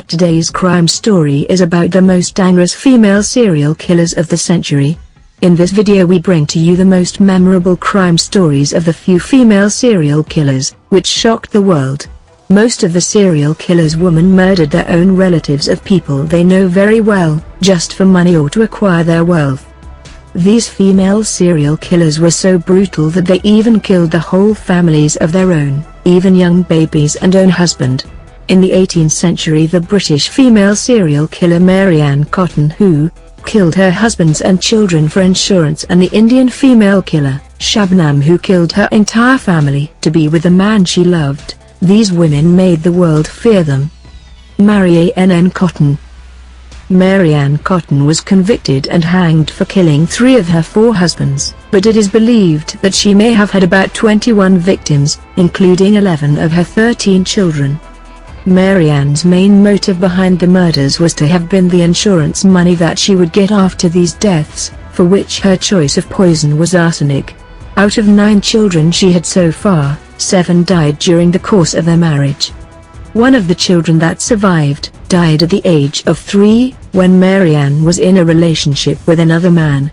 Today's crime story is about the most dangerous female serial killers of the century. In this video we bring to you the most memorable crime stories of the few female serial killers, which shocked the world. Most of the serial killers' women murdered their own relatives of people they know very well, just for money or to acquire their wealth. These female serial killers were so brutal that they even killed the whole families of their own, even young babies and own husband. In the 18th century, the British female serial killer Mary Ann Cotton, who killed her husbands and children for insurance, and the Indian female killer Shabnam, who killed her entire family to be with the man she loved. These women made the world fear them. Mary Ann Cotton. Mary Ann Cotton was convicted and hanged for killing 3 of her 4 husbands, but it is believed that she may have had about 21 victims, including 11 of her 13 children. Mary Ann's main motive behind the murders was to have been the insurance money that she would get after these deaths, for which her choice of poison was arsenic. Out of 9 children she had so far, 7 died during the course of their marriage. One of the children that survived died at the age of 3, when Mary Ann was in a relationship with another man.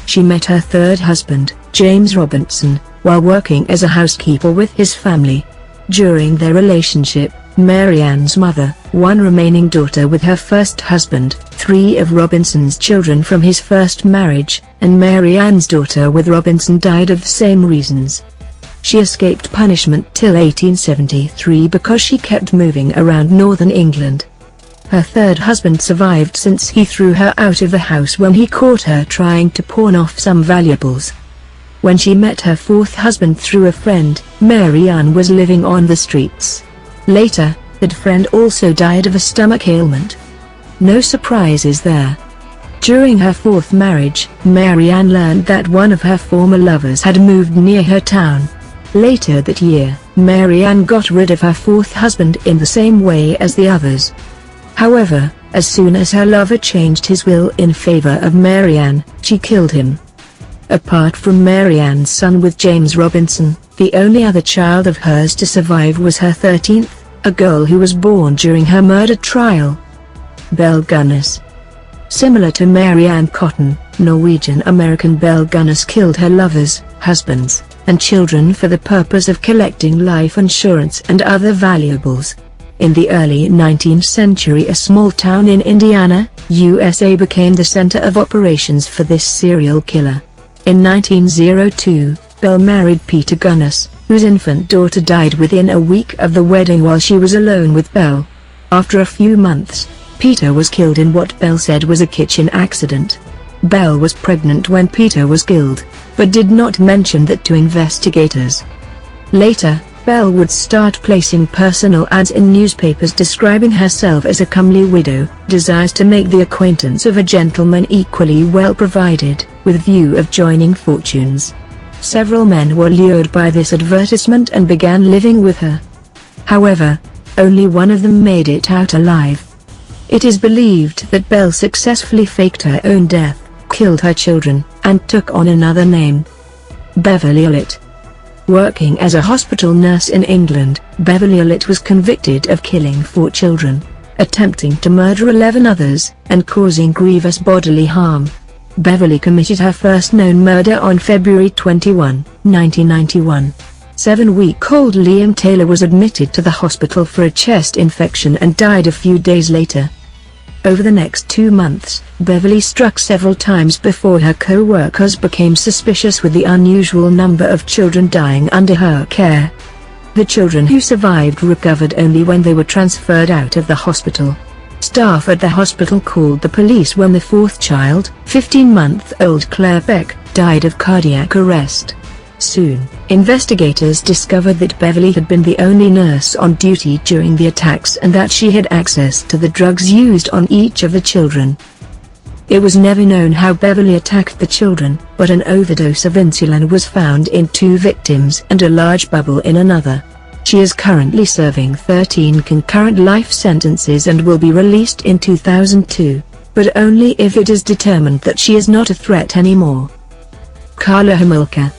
She met her 3rd husband, James Robinson, while working as a housekeeper with his family. During their relationship, Mary Ann's mother, 1 remaining daughter with her 1st husband, 3 of Robinson's children from his first marriage, and Mary Ann's daughter with Robinson died of the same reasons. She escaped punishment till 1873 because she kept moving around northern England. Her 3rd husband survived since he threw her out of the house when he caught her trying to pawn off some valuables. When she met her 4th husband through a friend, Mary Ann was living on the streets. Later, that friend also died of a stomach ailment. No surprises there. During her 4th marriage, Mary Ann learned that one of her former lovers had moved near her town. Later that year, Mary Ann got rid of her 4th husband in the same way as the others. However, as soon as her lover changed his will in favor of Mary Ann, she killed him. Apart from Mary Ann's son with James Robinson, the only other child of hers to survive was her 13th, a girl who was born during her murder trial. Belle Gunness. Similar to Mary Ann Cotton, Norwegian-American Belle Gunness killed her lovers, husbands, and children for the purpose of collecting life insurance and other valuables. In the early 19th century, a small town in Indiana, USA became the center of operations for this serial killer. In 1902, Belle married Peter Gunness, whose infant daughter died within a week of the wedding while she was alone with Belle. After a few months, Peter was killed in what Belle said was a kitchen accident. Belle was pregnant when Peter was killed, but did not mention that to investigators. Later, Belle would start placing personal ads in newspapers describing herself as a comely widow, desires to make the acquaintance of a gentleman equally well provided, with view of joining fortunes. Several men were lured by this advertisement and began living with her. However, only one of them made it out alive. It is believed that Belle successfully faked her own death, killed her children, and took on another name. Beverly Ulett. Working as a hospital nurse in England, Beverly Ulett was convicted of killing 4 children, attempting to murder 11 others, and causing grievous bodily harm. Beverly committed her first known murder on February 21, 1991. 7-week-old Liam Taylor was admitted to the hospital for a chest infection and died a few days later. Over the next 2 months, Beverly struck several times before her co-workers became suspicious with the unusual number of children dying under her care. The children who survived recovered only when they were transferred out of the hospital. Staff at the hospital called the police when the 4th child, 15-month-old Claire Beck, died of cardiac arrest. Soon, investigators discovered that Beverly had been the only nurse on duty during the attacks and that she had access to the drugs used on each of the children. It was never known how Beverly attacked the children, but an overdose of insulin was found in 2 victims and a large bubble in another. She is currently serving 13 concurrent life sentences and will be released in 2002, but only if it is determined that she is not a threat anymore. Karla Homolka.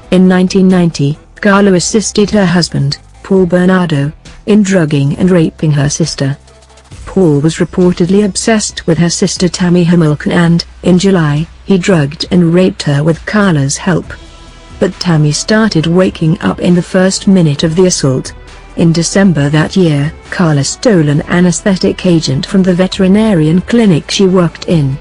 In 1990, Karla assisted her husband, Paul Bernardo, in drugging and raping her sister. Paul was reportedly obsessed with her sister Tammy Hamilton and, in July, he drugged and raped her with Carla's help. But Tammy started waking up in the first minute of the assault. In December that year, Carla stole an anesthetic agent from the veterinarian clinic she worked in.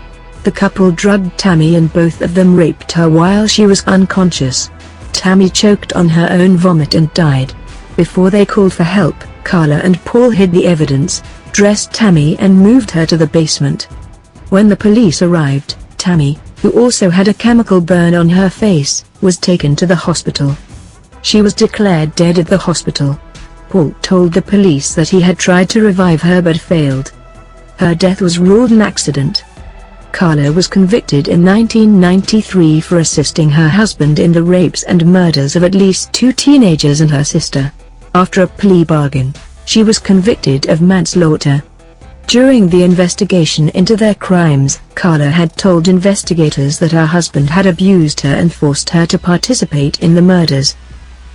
The couple drugged Tammy and both of them raped her while she was unconscious. Tammy choked on her own vomit and died. Before they called for help, Carla and Paul hid the evidence, dressed Tammy and moved her to the basement. When the police arrived, Tammy, who also had a chemical burn on her face, was taken to the hospital. She was declared dead at the hospital. Paul told the police that he had tried to revive her but failed. Her death was ruled an accident. Carla was convicted in 1993 for assisting her husband in the rapes and murders of at least 2 teenagers and her sister. After a plea bargain, she was convicted of manslaughter. During the investigation into their crimes, Carla had told investigators that her husband had abused her and forced her to participate in the murders.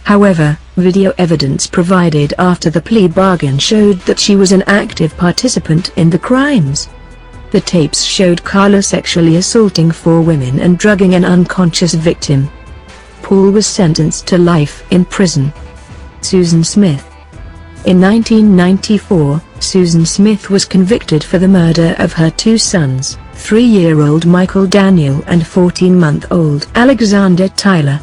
However, video evidence provided after the plea bargain showed that she was an active participant in the crimes. The tapes showed Carla sexually assaulting 4 women and drugging an unconscious victim. Paul was sentenced to life in prison. Susan Smith. In 1994, Susan Smith was convicted for the murder of her 2 sons, 3-year-old Michael Daniel and 14-month-old Alexander Tyler.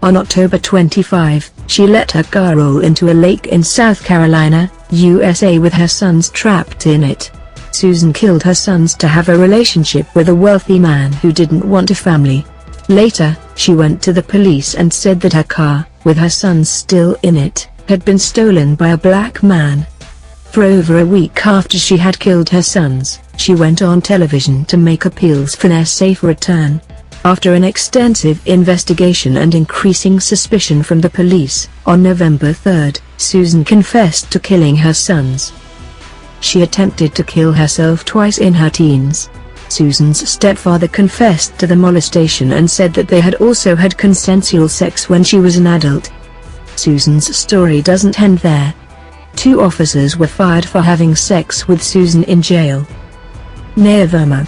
On October 25, she let her car roll into a lake in South Carolina, USA with her sons trapped in it. Susan killed her sons to have a relationship with a wealthy man who didn't want a family. Later, she went to the police and said that her car, with her sons still in it, had been stolen by a black man. For over a week after she had killed her sons, she went on television to make appeals for their safe return. After an extensive investigation and increasing suspicion from the police, on November 3, Susan confessed to killing her sons. She attempted to kill herself twice in her teens. Susan's stepfather confessed to the molestation and said that they had also had consensual sex when she was an adult. Susan's story doesn't end there. 2 officers were fired for having sex with Susan in jail. Naya Verma.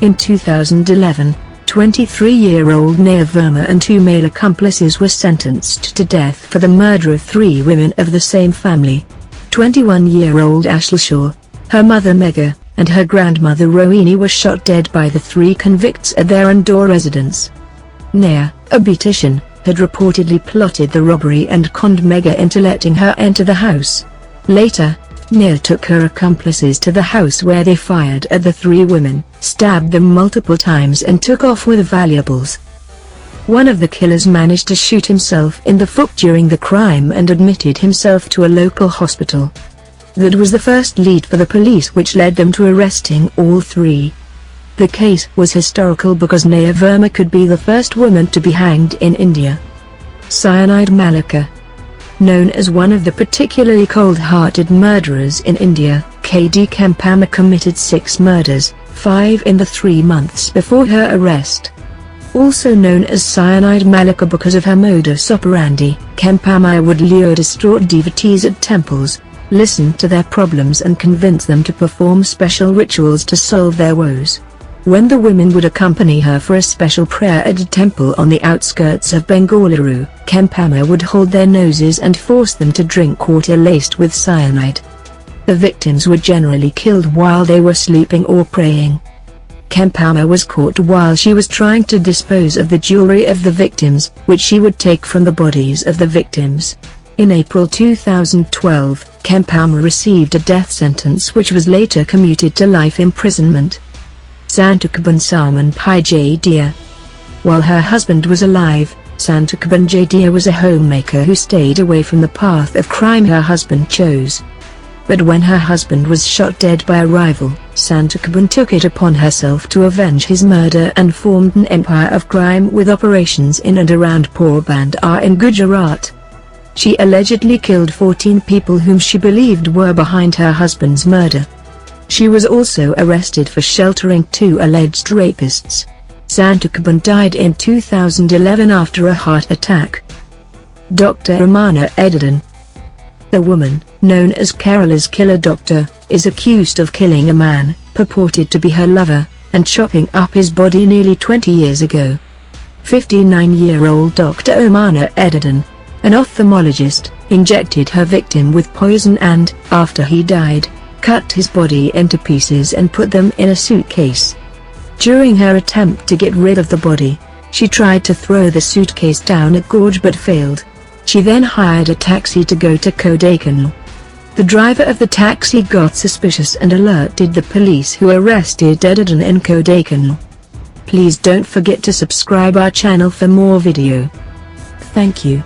In 2011, 23-year-old Naya Verma and 2 male accomplices were sentenced to death for the murder of 3 women of the same family. 21-year-old Ashley Shaw, her mother Megha, and her grandmother Rohini were shot dead by the 3 convicts at their indoor residence. Naya, a beautician, had reportedly plotted the robbery and conned Megha into letting her enter the house. Later, Naya took her accomplices to the house where they fired at the 3 women, stabbed them multiple times and took off with valuables. One of the killers managed to shoot himself in the foot during the crime and admitted himself to a local hospital. That was the first lead for the police, which led them to arresting all 3. The case was historical because Naya Verma could be the first woman to be hanged in India. Cyanide Malika. Known as one of the particularly cold-hearted murderers in India, K.D. Kempama committed 6 murders, 5 in the 3 months before her arrest. Also known as Cyanide Malika because of her modus operandi, Kempama would lure distraught devotees at temples, listen to their problems and convince them to perform special rituals to solve their woes. When the women would accompany her for a special prayer at a temple on the outskirts of Bengaluru, Kempama would hold their noses and force them to drink water laced with cyanide. The victims were generally killed while they were sleeping or praying. Kempama was caught while she was trying to dispose of the jewelry of the victims, which she would take from the bodies of the victims. In April 2012, Kempama received a death sentence which was later commuted to life imprisonment. Santukban Sarman Pai Jaidia. While her husband was alive, Santukban Jaidia was a homemaker who stayed away from the path of crime her husband chose. But when her husband was shot dead by a rival, Santukban took it upon herself to avenge his murder and formed an empire of crime with operations in and around Porbandar in Gujarat. She allegedly killed 14 people whom she believed were behind her husband's murder. She was also arrested for sheltering 2 alleged rapists. Santukban died in 2011 after a heart attack. Dr. Ramana Edidin. The woman, known as Kerala's killer doctor, is accused of killing a man, purported to be her lover, and chopping up his body nearly 20 years ago. 59-year-old Dr. Omana Edidin, an ophthalmologist, injected her victim with poison and, after he died, cut his body into pieces and put them in a suitcase. During her attempt to get rid of the body, she tried to throw the suitcase down a gorge but failed. She then hired a taxi to go to Kodaikanal. The driver of the taxi got suspicious and alerted the police, who arrested Edidin in Kodaikanal. Please don't forget to subscribe our channel for more video. Thank you.